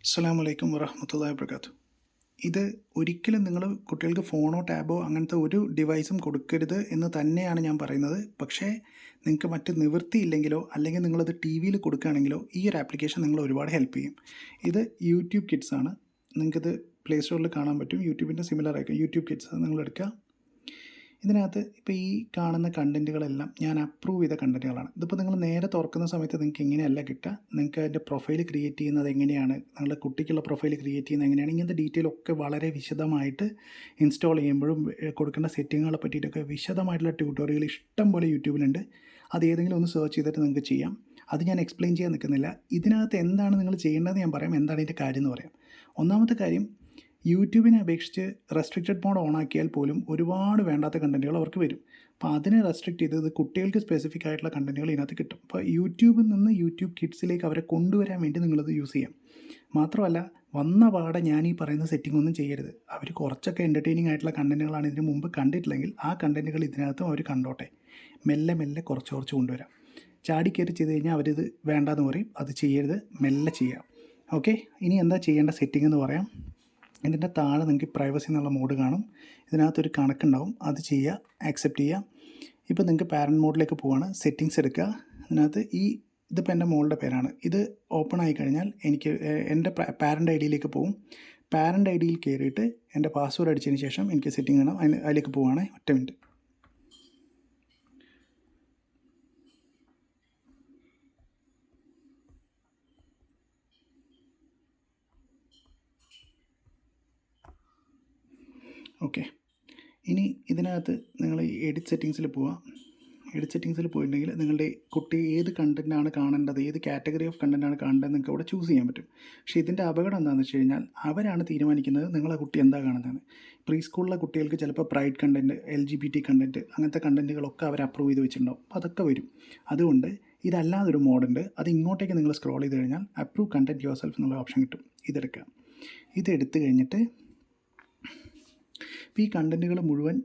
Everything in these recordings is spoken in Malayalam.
അസ്സലാമു അലൈക്കും വറഹ്മത്തുള്ളാഹി വബറകാതുഹു. ഇത് ഒരിക്കലും നിങ്ങൾ കുട്ടികൾക്ക് ഫോണോ ടാബോ അങ്ങനത്തെ ഒരു ഡിവൈസും കൊടുക്കരുത് എന്ന് തന്നെയാണ് ഞാൻ പറയുന്നത്. പക്ഷേ നിങ്ങൾക്ക് മറ്റ് നിവൃത്തിയില്ലെങ്കിലോ അല്ലെങ്കിൽ നിങ്ങളത് ടിവിയിൽ കൊടുക്കുകയാണെങ്കിലോ ഈ ഒരു ആപ്ലിക്കേഷൻ നിങ്ങളെ ഒരുപാട് ഹെൽപ്പ് ചെയ്യും. ഇത് യൂട്യൂബ് കിഡ്സ് ആണ്. നിങ്ങൾക്കിത് പ്ലേ സ്റ്റോറിൽ കാണാൻ പറ്റും. യൂട്യൂബിൻ്റെ സിമിലർ ആയിരിക്കും. യൂട്യൂബ് കിഡ്സ് നിങ്ങളെടുക്കുക. ഇതിനകത്ത് ഇപ്പോൾ ഈ കാണുന്ന കണ്ടൻറ്റുകളെല്ലാം ഞാൻ അപ്രൂവ് ചെയ്ത കണ്ടൻറ്റുകളാണ്. ഇതിപ്പോൾ നിങ്ങൾ നേരെ തുറക്കുന്ന സമയത്ത് നിങ്ങൾക്ക് ഇങ്ങനെയല്ല കിട്ടുക. നിങ്ങൾക്ക് അതിൻ്റെ പ്രൊഫൈൽ ക്രിയേറ്റ് ചെയ്യുന്നത് എങ്ങനെയാണ്, നിങ്ങളുടെ കുട്ടിക്കുള്ള പ്രൊഫൈൽ ക്രിയേറ്റ് ചെയ്യുന്നത് എങ്ങനെയാണ്, ഇങ്ങനത്തെ ഡീറ്റെയിൽ ഒക്കെ വളരെ വിശദമായിട്ട് ഇൻസ്റ്റാൾ ചെയ്യുമ്പോഴും കൊടുക്കേണ്ട സെറ്റിങ്ങുകളെ പറ്റിയിട്ടൊക്കെ വിശദമായിട്ടുള്ള ട്യൂട്ടോറിയൽ ഇഷ്ടം പോലെ യൂട്യൂബിലുണ്ട്. അത് ഏതെങ്കിലും ഒന്ന് സെർച്ച് ചെയ്തിട്ട് നിങ്ങൾക്ക് ചെയ്യാം. അത് ഞാൻ എക്സ്പ്ലെയിൻ ചെയ്യാൻ നിൽക്കുന്നില്ല. ഇതിനകത്ത് എന്താണ് നിങ്ങൾ ചെയ്യേണ്ടതെന്ന് ഞാൻ പറയാം, എന്താണ് ഇതിൻ്റെ കാര്യം എന്ന് പറയാം. ഒന്നാമത്തെ കാര്യം, യൂട്യൂബിനെ അപേക്ഷിച്ച് റെസ്ട്രിക്റ്റഡ് മോഡ് ഓൺ ആക്കിയാൽ പോലും ഒരുപാട് വേണ്ടാത്ത കണ്ടൻറ്റുകൾ അവർക്ക് വരും. അപ്പോൾ അതിനെ റെസ്ട്രിക്റ്റ് ചെയ്ത് കുട്ടികൾക്ക് സ്പെസിഫിക് ആയിട്ടുള്ള കണ്ടൻറ്റുകൾ ഇതിനകത്ത് കിട്ടും. അപ്പോൾ യൂട്യൂബിൽ നിന്ന് യൂട്യൂബ് കിഡ്സിലേക്ക് അവരെ കൊണ്ടുവരാൻ വേണ്ടി നിങ്ങളത് യൂസ് ചെയ്യാം. മാത്രമല്ല, വന്ന പാടെ ഞാൻ ഈ പറയുന്ന സെറ്റിംഗ് ഒന്നും ചെയ്യരുത്. അവർ കുറച്ചൊക്കെ എൻ്റർടൈനിങ് ആയിട്ടുള്ള കണ്ടൻറ്റുകളാണ് ഇതിന് മുമ്പ് കണ്ടിട്ടില്ലെങ്കിൽ ആ കണ്ടൻറ്റുകൾ ഇതിനകത്തും അവർ കണ്ടോട്ടെ. മെല്ലെ മെല്ലെ കുറച്ച് കുറച്ച് കൊണ്ടുവരാം. ചാടിക്കയറി ചെയ്ത് കഴിഞ്ഞാൽ അവരിത് വേണ്ടാന്ന് പറയും. അത് ചെയ്യരുത്, മെല്ലെ ചെയ്യാം. ഓക്കെ, ഇനി എന്താ ചെയ്യേണ്ട സെറ്റിംഗ് എന്ന് പറയാം. ഇതിൻ്റെ താഴെ നിങ്ങൾക്ക് പ്രൈവസി എന്നുള്ള മോഡ് കാണും. ഇതിനകത്തൊരു കണക്കുണ്ടാവും, അത് ചെയ്യുക, ആക്സെപ്റ്റ് ചെയ്യുക. ഇപ്പോൾ നിങ്ങൾക്ക് പാരൻറ്റ് മോഡിലേക്ക് പോവുകയാണ്. സെറ്റിങ്സ് എടുക്കുക. ഇതിനകത്ത് ഇതിപ്പോൾ എൻ്റെ മോളുടെ പേരാണ്. ഇത് ഓപ്പൺ ആയി കഴിഞ്ഞാൽ എനിക്ക് എൻ്റെ പാരൻ്റ് ഐ ഡിയിലേക്ക് പോകും. പാരൻ്റ് ഐ ഡിയിൽ കയറിയിട്ട് എൻ്റെ പാസ്വേഡ് അടിച്ചതിന് ശേഷം എനിക്ക് സെറ്റിംഗ് വേണം. അതിലേക്ക് പോവുകയാണ്. ഒറ്റ മിനിറ്റ്. ഓക്കെ, ഇനി ഇതിനകത്ത് നിങ്ങൾ എഡിറ്റ് സെറ്റിങ്സിൽ പോവുക. എഡിറ്റ് സെറ്റിങ്സിൽ പോയിട്ടുണ്ടെങ്കിൽ നിങ്ങളുടെ കുട്ടി ഏത് കണ്ടൻറ്റാണ് കാണേണ്ടത്, ഏത് കാറ്റഗറി ഓഫ് കണ്ടൻറ്റാണ് കാണേണ്ടത് നിങ്ങൾക്ക് അവിടെ ചൂസ് ചെയ്യാൻ പറ്റും. പക്ഷേ ഇതിൻ്റെ അപകടം എന്താണെന്ന് വെച്ച് കഴിഞ്ഞാൽ അവരാണ് തീരുമാനിക്കുന്നത് നിങ്ങളെ കുട്ടി എന്താ കാണുന്നതെന്ന്. പ്രീ സ്കൂളിലെ കുട്ടികൾക്ക് ചിലപ്പോൾ പ്രൈഡ് കണ്ടൻറ്റ്, LGBT കണ്ടൻറ്റ്, അങ്ങനത്തെ കണ്ടൻറ്റുകളൊക്കെ അവർ അപ്രൂവ് ചെയ്ത് വെച്ചിട്ടുണ്ടാവും. അപ്പോൾ അതൊക്കെ വരും. അതുകൊണ്ട് ഇതല്ലാതൊരു മോഡുണ്ട്. അത് ഇങ്ങോട്ടേക്ക് നിങ്ങൾ സ്ക്രോൾ ചെയ്ത് കഴിഞ്ഞാൽ അപ്രൂവ് കണ്ടൻറ്റ് യുവർ സെൽഫ് എന്നുള്ള ഓപ്ഷൻ കിട്ടും. ഇതെടുക്കുക. ഇതെടുത്ത് കഴിഞ്ഞിട്ട് ഇപ്പോൾ ഈ കണ്ടൻറ്റുകൾ മുഴുവൻ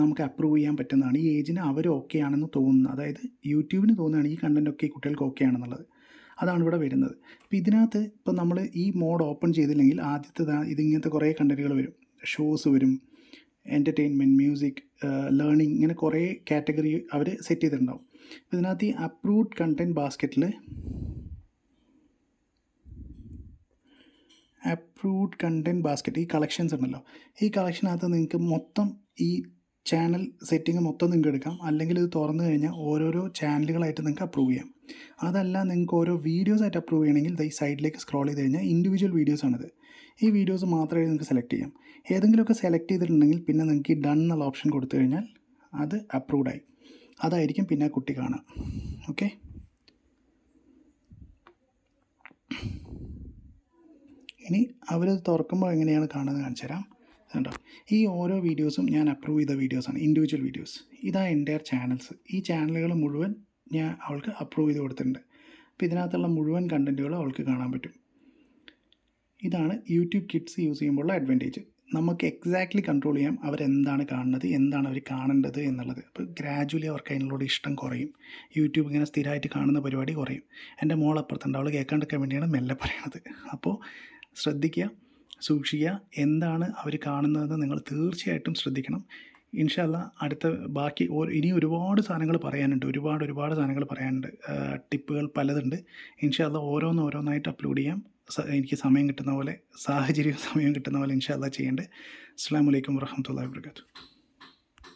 നമുക്ക് അപ്രൂവ് ചെയ്യാൻ പറ്റുന്നതാണ്. ഈ ഏജിന് അവർ ഓക്കെ ആണെന്ന് തോന്നുന്നത്, അതായത് യൂട്യൂബിന് തോന്നുകയാണ് ഈ കണ്ടൻറ്റൊക്കെ കുട്ടികൾക്ക് ഓക്കെ ആണെന്നുള്ളത്. അതാണ് ഇവിടെ വരുന്നത്. അപ്പോൾ ഇതിനകത്ത് ഇപ്പോൾ നമ്മൾ ഈ മോഡ് ഓപ്പൺ ചെയ്തില്ലെങ്കിൽ ആദ്യത്തെ ഇതിങ്ങനത്തെ കുറേ കണ്ടൻറ്റുകൾ വരും. ഷോസ് വരും, എൻ്റർടൈൻമെൻറ്റ്, മ്യൂസിക്, ലേണിംഗ്, ഇങ്ങനെ കുറേ കാറ്റഗറി അവർ സെറ്റ് ചെയ്തിട്ടുണ്ടാവും. അപ്പോൾ ഇതിനകത്ത് ഈ അപ്രൂവ്ഡ് കണ്ടൻറ്റ് ബാസ്ക്കറ്റിൽ അപ്രൂവ്ഡ് കണ്ടൻറ്റ് ബാസ്ക്കറ്റ്, ഈ കളക്ഷൻസ് ഉണ്ടല്ലോ, ഈ കളക്ഷനകത്ത് നിങ്ങൾക്ക് മൊത്തം ഈ ചാനൽ സെറ്റിംഗ് മൊത്തം നിങ്ങൾക്ക് എടുക്കാം. അല്ലെങ്കിൽ ഇത് തുറന്നു കഴിഞ്ഞാൽ ഓരോരോ ചാനലുകളായിട്ട് നിങ്ങൾക്ക് അപ്രൂവ് ചെയ്യാം. അതല്ല, നിങ്ങൾക്ക് ഓരോ വീഡിയോസായിട്ട് അപ്രൂവ് ചെയ്യണമെങ്കിൽ ഈ സൈഡിലേക്ക് സ്ക്രോൾ ചെയ്ത് കഴിഞ്ഞാൽ ഇൻഡിവിജ്വൽ വീഡിയോസാണിത്. ഈ വീഡിയോസ് മാത്രമേ നിങ്ങൾക്ക് സെലക്ട് ചെയ്യാം. ഏതെങ്കിലുമൊക്കെ സെലക്ട് ചെയ്തിട്ടുണ്ടെങ്കിൽ പിന്നെ നിങ്ങൾക്ക് ഈ ഡൺ എന്നുള്ള ഓപ്ഷൻ കൊടുത്തു കഴിഞ്ഞാൽ അത് അപ്രൂവ്ഡായി. അതായിരിക്കും പിന്നെ കുട്ടി കാണാം. ഓക്കെ, ഇനി അവരത് തുറക്കുമ്പോൾ എങ്ങനെയാണ് കാണുന്നത് കാണിച്ചു തരാം. കണ്ടോ, ഈ ഓരോ വീഡിയോസും ഞാൻ അപ്രൂവ് ചെയ്ത വീഡിയോസാണ്, ഇൻഡിവിജ്വൽ വീഡിയോസ്. ഇതാ എൻ്റെ ചാനൽസ്. ഈ ചാനലുകൾ മുഴുവൻ ഞാൻ അവൾക്ക് അപ്രൂവ് ചെയ്ത് കൊടുത്തിട്ടുണ്ട്. അപ്പോൾ ഇതിനകത്തുള്ള മുഴുവൻ കണ്ടൻറ്റുകളും അവൾക്ക് കാണാൻ പറ്റും. ഇതാണ് യൂട്യൂബ് കിഡ്സ് യൂസ് ചെയ്യുമ്പോഴുള്ള അഡ്വാൻറ്റേജ്. നമുക്ക് എക്സാക്ട്ലി കൺട്രോൾ ചെയ്യാം അവരെന്താണ് കാണുന്നത്, എന്താണ് അവർ കാണേണ്ടത് എന്നുള്ളത്. അപ്പോൾ ഗ്രാജുവലി അവർക്ക് അതിനോട് ഇഷ്ടം കുറയും. യൂട്യൂബ് ഇങ്ങനെ സ്ഥിരമായിട്ട് കാണുന്ന പരിപാടി കുറയും. എൻ്റെ മോൾ അപ്പുറത്തുണ്ട്, അവൾ കേൾക്കാണ്ടിരിക്കാൻ വേണ്ടിയാണ് മെല്ലെ പറയണത്. അപ്പോൾ ശ്രദ്ധിക്കുക, സൂക്ഷിക്കുക. എന്താണ് അവർ കാണുന്നതെന്ന് നിങ്ങൾ തീർച്ചയായിട്ടും ശ്രദ്ധിക്കണം. ഇൻഷാ അല്ലാ അടുത്ത ബാക്കി ഇനി ഒരുപാട് സാധനങ്ങൾ പറയാനുണ്ട്, ഒരുപാട് സാധനങ്ങൾ പറയാനുണ്ട്. ടിപ്പുകൾ പലതുണ്ട്. ഇൻഷാ അല്ലാ ഓരോന്നായിട്ട് അപ്ലോഡ് ചെയ്യാം. എനിക്ക് സമയം കിട്ടുന്ന പോലെ, സമയം കിട്ടുന്ന പോലെ ഇൻഷാ അല്ലാ ചെയ്യേണ്ടത്. അസ്സലാമു അലൈക്കും വറഹ്മത്തുള്ളാഹി വബറകാതുഹു.